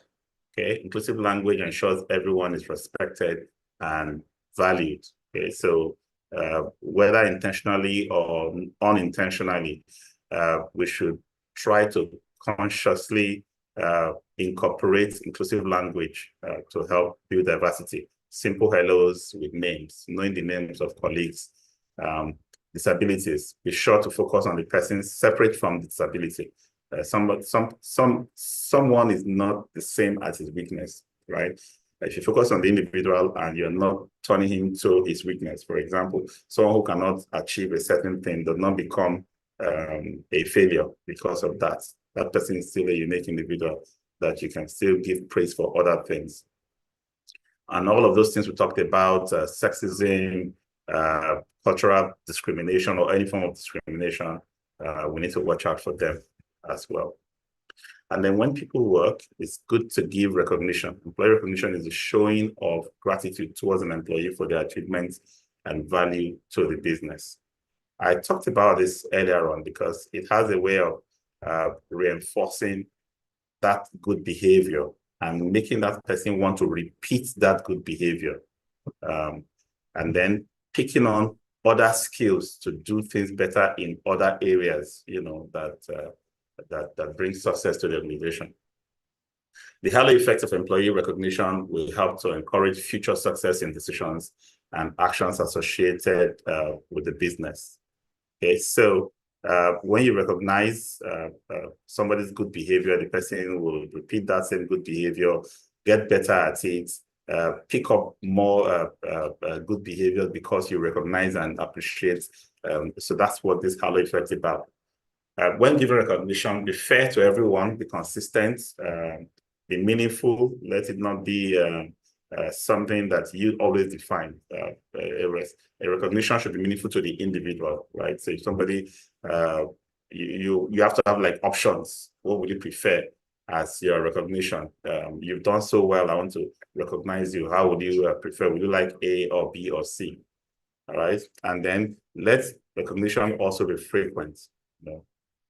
S1: Okay, inclusive language ensures everyone is respected and valued. Okay, so whether intentionally or unintentionally, we should try to consciously incorporate inclusive language to help build diversity. Simple hellos with names, knowing the names of colleagues, disabilities. Be sure to focus on the person separate from the disability. Someone is not the same as his weakness, right? If you focus on the individual and you're not turning him to his weakness, for example, someone who cannot achieve a certain thing does not become a failure because of that. That person is still a unique individual that you can still give praise for other things. And all of those things we talked about, sexism, cultural discrimination, or any form of discrimination, we need to watch out for them as well. And then when people work, it's good to give recognition. Employee recognition is a showing of gratitude towards an employee for their achievements and value to the business. I talked about this earlier on because it has a way of reinforcing that good behavior and making that person want to repeat that good behavior. And then picking on other skills to do things better in other areas, that brings success to the organization. The halo effect of employee recognition will help to encourage future success in decisions and actions associated with the business. Okay, so when you recognize somebody's good behavior, the person will repeat that same good behavior, get better at it, pick up more good behavior because you recognize and appreciate. So that's what this halo effect is about. When giving recognition, be fair to everyone, be consistent, be meaningful. Let it not be something that you always define. A recognition should be meaningful to the individual, right? So if somebody, you have to have like options. What would you prefer as your recognition? You've done so well. I want to recognize you. How would you prefer? Would you like A or B or C? All right. And then let recognition also be frequent.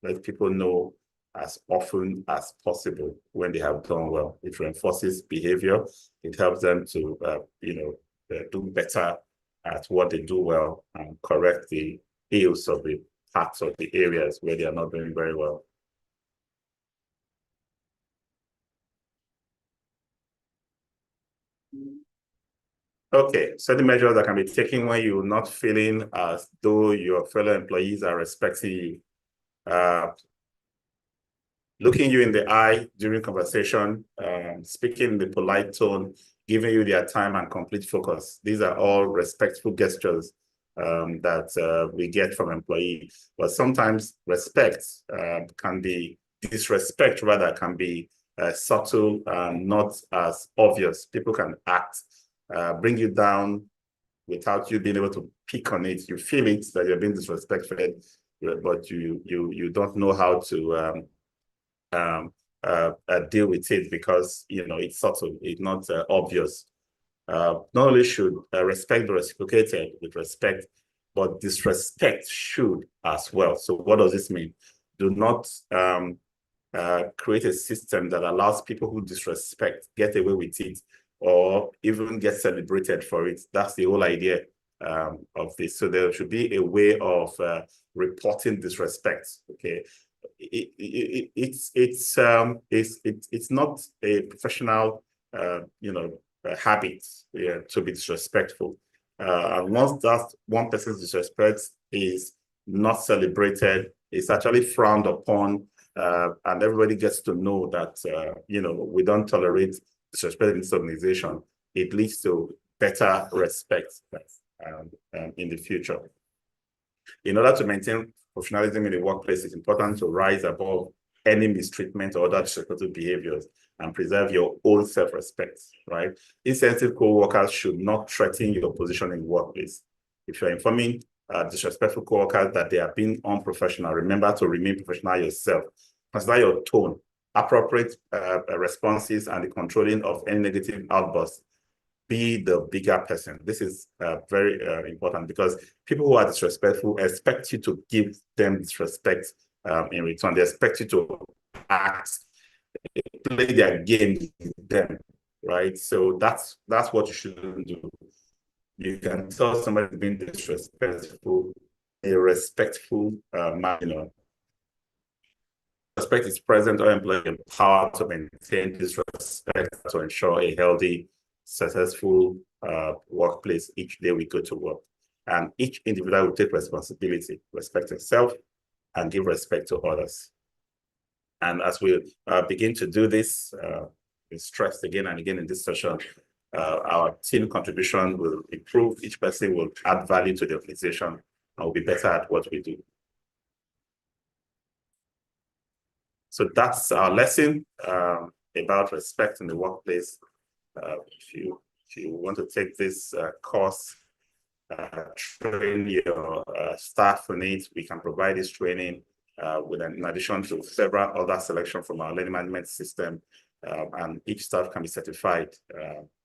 S1: Let people know as often as possible when they have done well. It reinforces behavior. It helps them to, do better at what they do well and correct the ills of the parts of the areas where they are not doing very well. Okay, certain measures that can be taken when you're not feeling as though your fellow employees are respecting you. Looking you in the eye during conversation, speaking in the polite tone, giving you their time and complete focus. These are all respectful gestures that we get from employees. But sometimes respect can be, disrespect rather can be subtle and not as obvious. People can act, bring you down without you being able to pick on it. You feel it that you're being disrespected, but you don't know how to deal with it because it's subtle, it's not obvious. Not only should respect be reciprocated with respect, but disrespect should as well. So what does this mean? Do not create a system that allows people who disrespect get away with it or even get celebrated for it. That's the whole idea of this. So there should be a way of reporting disrespect. Okay. It's not a professional habit to be disrespectful. And once that one person's disrespect is not celebrated, it's actually frowned upon, and everybody gets to know that we don't tolerate disrespect in this organization. It leads to better respect in the future. In order to maintain professionalism in the workplace, it's important to rise above any mistreatment or other disrespectful behaviors and preserve your own self-respect, right? Insensitive co-workers should not threaten your position in the workplace. If you're informing disrespectful co-workers that they are being unprofessional, remember to remain professional yourself. Consider your tone, appropriate responses, and the controlling of any negative outbursts. Be the bigger person. This is very important because people who are disrespectful expect you to give them disrespect in return. They expect you to act, play their game with them, right? So that's what you shouldn't do. You can tell somebody being disrespectful, a respectful manner. Respect is present or employee empowered to maintain this respect to ensure a healthy, successful workplace each day we go to work. And each individual will take responsibility, respect himself, and give respect to others. And as we begin to do this, we stressed again and again in this session, our team contribution will improve. Each person will add value to the organization and will be better at what we do. So that's our lesson about respect in the workplace. If you if you want to take this course, train your staff on it, we can provide this training in addition to several other selection from our learning management system. And each staff can be certified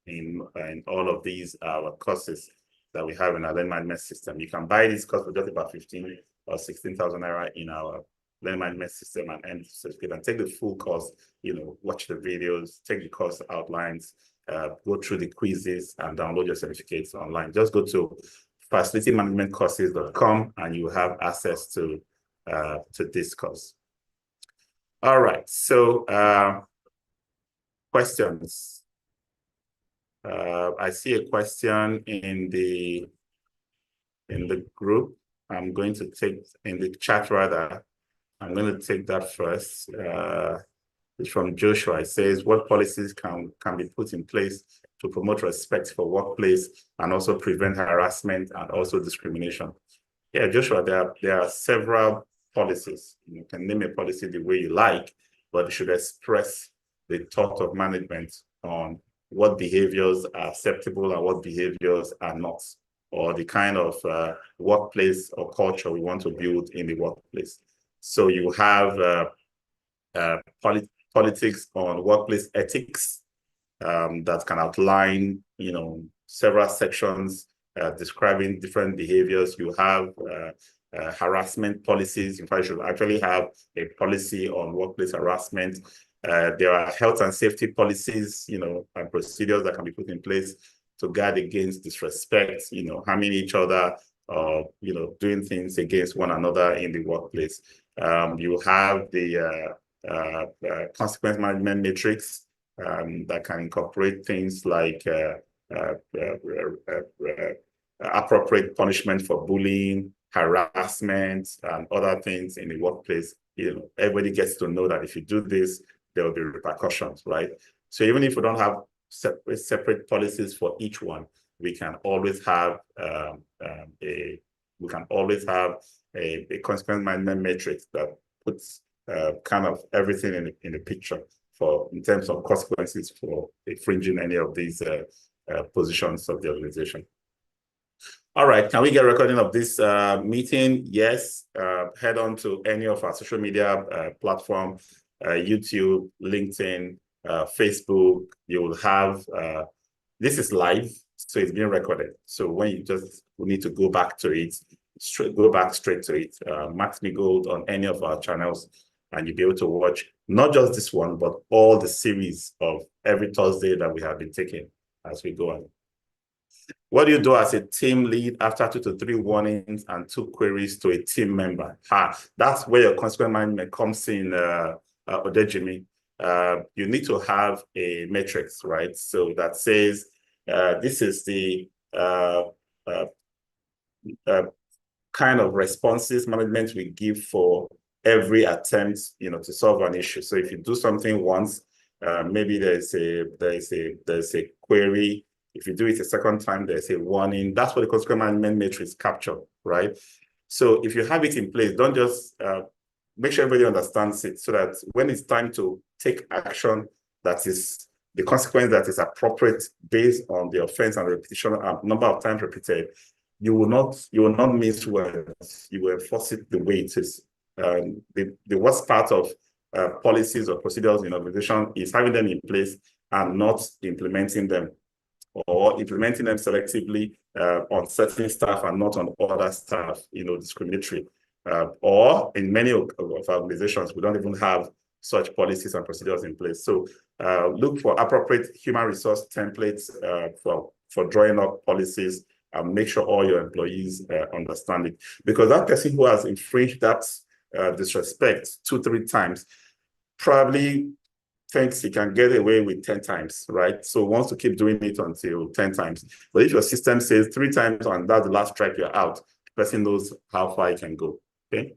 S1: in all of these courses that we have in our learning management system. You can buy this course for just about 15 or 16,000 naira in our learning management system and end certificate, and take the full course, watch the videos, take the course outlines, go through the quizzes, and download your certificates online. Just go to facilitymanagementcourses.com and you have access to this course. All right, so questions. I see a question in the group. I'm going to take in the chat rather. I'm going to take that first. It's from Joshua. It says, what policies can be put in place to promote respect for workplace and also prevent harassment and also discrimination? Yeah, Joshua, there are several policies. You can name a policy the way you like, but it should express the thought of management on what behaviors are acceptable and what behaviors are not, or the kind of workplace or culture we want to build in the workplace. So you have politics on workplace ethics that can outline, several sections describing different behaviors. You have harassment policies. In fact, you should actually have a policy on workplace harassment. There are health and safety policies, and procedures that can be put in place to guard against disrespect, harming each other, or doing things against one another in the workplace. You have the consequence management matrix that can incorporate things like appropriate punishment for bullying, harassment, and other things in the workplace. Everybody gets to know that if you do this, there will be repercussions, right? So even if we don't have separate policies for each one, we can always have a consequence management matrix that puts kind of everything in the picture in terms of consequences for infringing any of these positions of the organization. All right, can we get a recording of this meeting? Yes, head on to any of our social media platform, YouTube, LinkedIn, Facebook. You will have, this is live, so it's being recorded. So when you need to go back to it, go back straight to it. Max-Migold on any of our channels, and you'll be able to watch not just this one, but all the series of every Thursday that we have been taking as we go on. What do you do as a team lead after 2 to 3 warnings and 2 queries to a team member? That's where your consequence management comes in, Odejimi. You need to have a matrix, right? So that says, this is the kind of responses management we give for every attempt, to solve an issue. So if you do something once, maybe there's a query. If you do it a second time, there's a warning. That's what the consequence management matrix capture, right? So if you have it in place, don't just make sure everybody understands it, so that when it's time to take action, that is the consequence that is appropriate based on the offense and repetition number of times repeated, you will not miss words. You will enforce it the way it is. The worst part of policies or procedures in organization is having them in place and not implementing them, or implementing them selectively on certain staff and not on other staff, discriminatory. Or in many of our organizations, we don't even have such policies and procedures in place. So look for appropriate human resource templates for drawing up policies, and make sure all your employees understand it. Because that person who has infringed that disrespect 2-3 times probably thinks he can get away with 10 times, right? So wants to keep doing it until 10 times. But if your system says 3 times and that's the last strike, you're out, the person knows how far he can go, okay?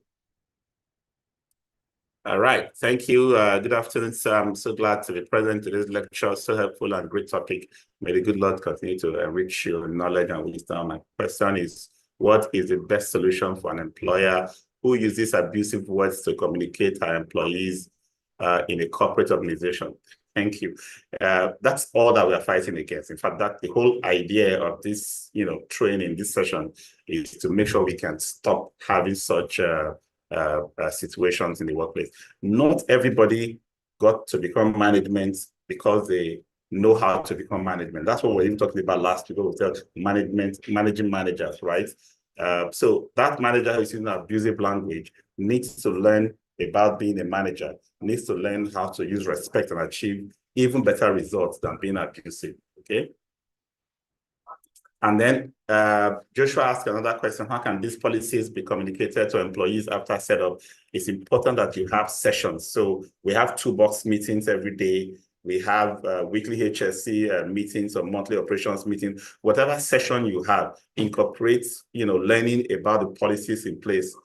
S1: All right, thank you. Good afternoon, sir. I'm so glad to be present to this lecture. So helpful and great topic. May the good Lord continue to enrich your knowledge and wisdom. My question is, what is the best solution for an employer who uses abusive words to communicate her employees in a corporate organization? Thank you. That's all that we are fighting against. In fact, that the whole idea of this, training, this session, is to make sure we can stop having such situations in the workplace. Not everybody got to become management because they know how to become management. That's what we were even talking about last week. We said managing managers, right? So that manager who is using abusive language needs to learn about being a manager, needs to learn how to use respect and achieve even better results than being abusive, okay? And then Joshua asked another question: how can these policies be communicated to employees after setup? It's important that you have sessions. So we have toolbox meetings every day. We have weekly HSC meetings or monthly operations meetings. Whatever session you have, incorporate, learning about the policies in place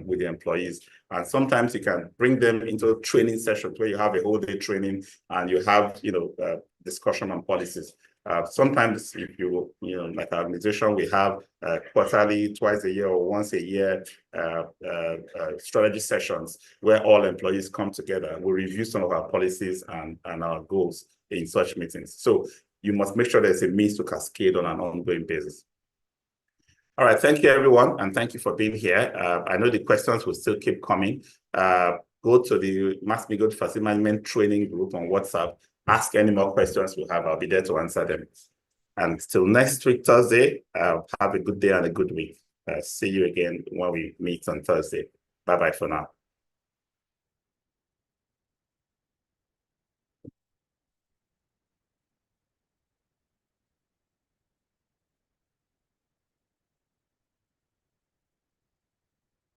S1: with the employees. And sometimes you can bring them into training sessions where you have a whole day training and you have, discussion on policies. Sometimes if you, like our organization, we have quarterly, twice a year or once a year strategy sessions where all employees come together. We review some of our policies and our goals in such meetings. So you must make sure there's a means to cascade on an ongoing basis. All right, thank you, everyone, and thank you for being here. I know the questions will still keep coming. Go to the Max-Migold Facility Management Training Group on WhatsApp. Ask any more questions we have. I'll be there to answer them. And till next week, Thursday, have a good day and a good week. See you again when we meet on Thursday. Bye-bye for now.